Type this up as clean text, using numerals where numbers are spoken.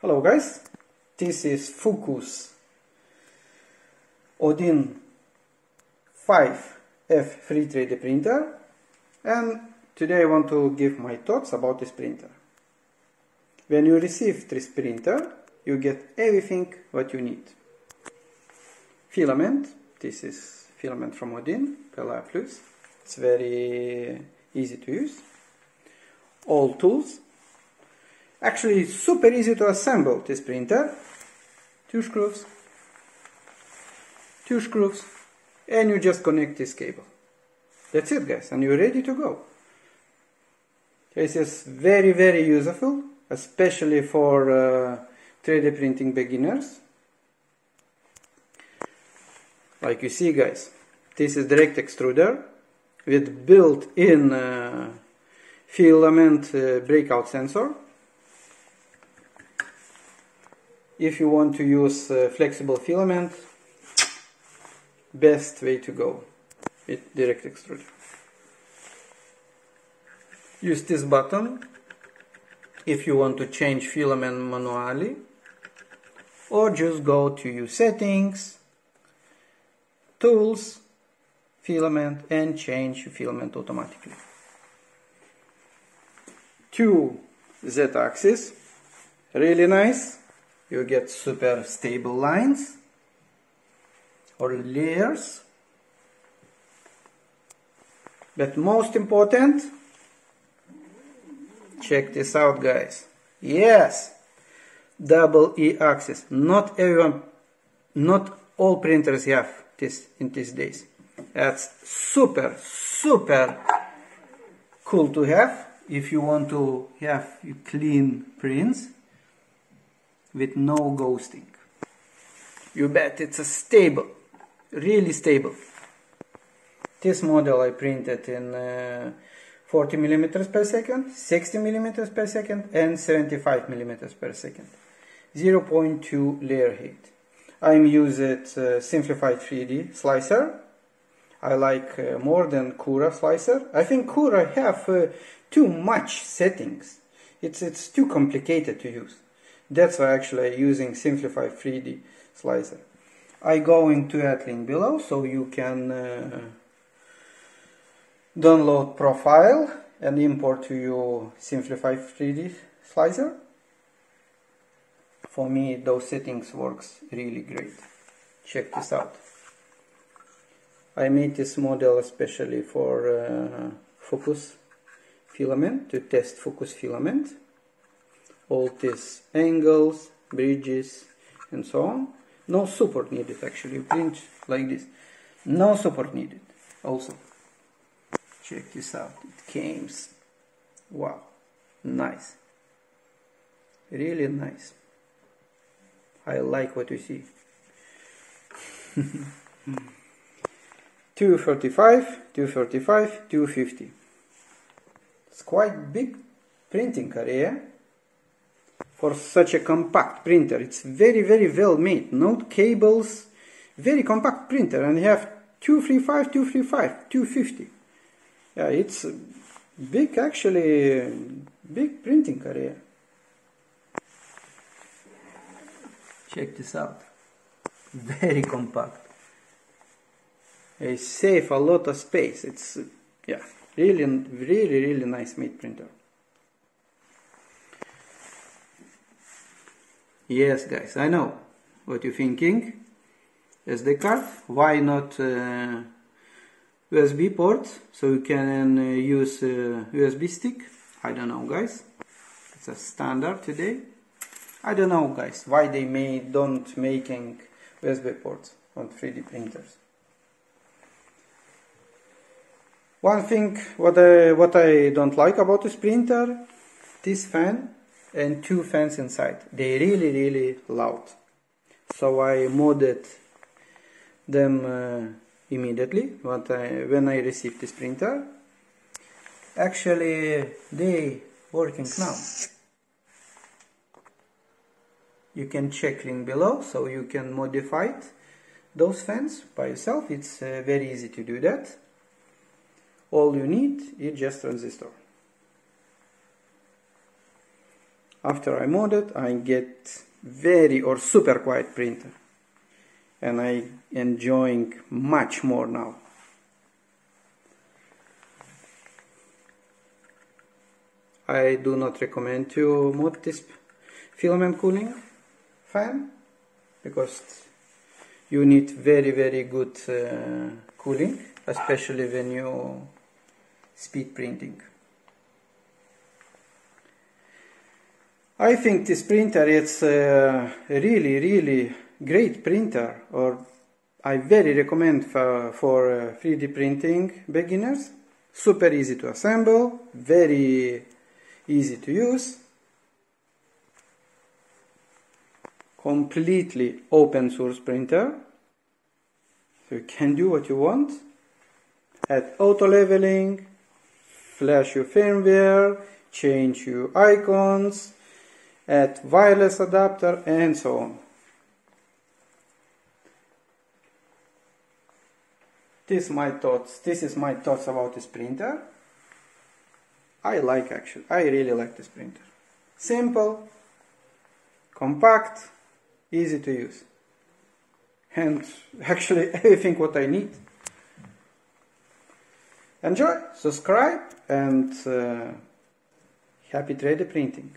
Hello guys, this is FOKOOS Odin-5 F3 3D printer, and today I want to give my thoughts about this printer. When you receive this printer, you get everything what you need. Filament, this is filament from Odin-5 F3. It's very easy to use. All tools. Actually, it's super easy to assemble this printer. Two screws, and you just connect this cable. That's it, guys, and you're ready to go. This is very useful, especially for 3D printing beginners. Like you see, guys, this is direct extruder with built-in filament breakout sensor. If you want to use flexible filament, best way to go with direct extruder. Use this button if you want to change filament manually, or just go to your settings, tools, filament, and change filament automatically. 2 Z-axis, really nice. You get super stable lines or layers. But most important, check this out, guys. Yes, double E axis. Not all printers have this in these days. That's super cool to have if you want to have clean prints with no ghosting. You bet it's a stable, really stable. This model I printed in 40 millimeters per second, 60 millimeters per second, and 75 millimeters per second. 0.2 layer height. I'm using simplified 3D slicer. I like more than Cura slicer. I think Cura have too much settings. It's too complicated to use. That's why actually I'm using simplified 3D slicer. I go into that link below so you can download profile and import to your simplified 3D slicer. For me those settings works really great. Check this out. I made this model especially for FOKOOS filament, to test FOKOOS filament. All these angles, bridges, and so on. No support needed actually. You print like this. No support needed. Also, check this out. It came. Wow, nice. Really nice. I like what you see. 235, 235, 250. It's quite big printing area. For such a compact printer, it's very well made. No cables, very compact printer, and you have 235, 235, 250. Yeah, it's big, actually, big printing area. Check this out. Very compact. It saves a lot of space. It's yeah, really nice made printer. Yes, guys, I know what you're thinking. SD card, why not USB port, so you can use USB stick? I don't know, guys. It's a standard today. I don't know, guys, why they don't making USB ports on 3D printers. One thing what I don't like about this printer, this fan and 2 fans inside. They really loud. So I modded them immediately when I received this printer. Actually, they working now. You can check link below, so you can modify those fans by yourself. It's very easy to do that. All you need is just transistor. After I mode it, I get very or super quiet printer, and I enjoying much more now. I do not recommend to mod this filament cooling fan because you need very good cooling, especially when you speed printing. I think this printer is a really great printer, or I very recommend for 3D printing beginners. Super easy to assemble, very easy to use, completely open source printer, so you can do what you want, add auto leveling, flash your firmware, change your icons, add wireless adapter, and so on. This is my thoughts about this printer. I really like this printer. Simple, compact, easy to use, and actually everything what I need. Enjoy, subscribe, and happy 3D printing.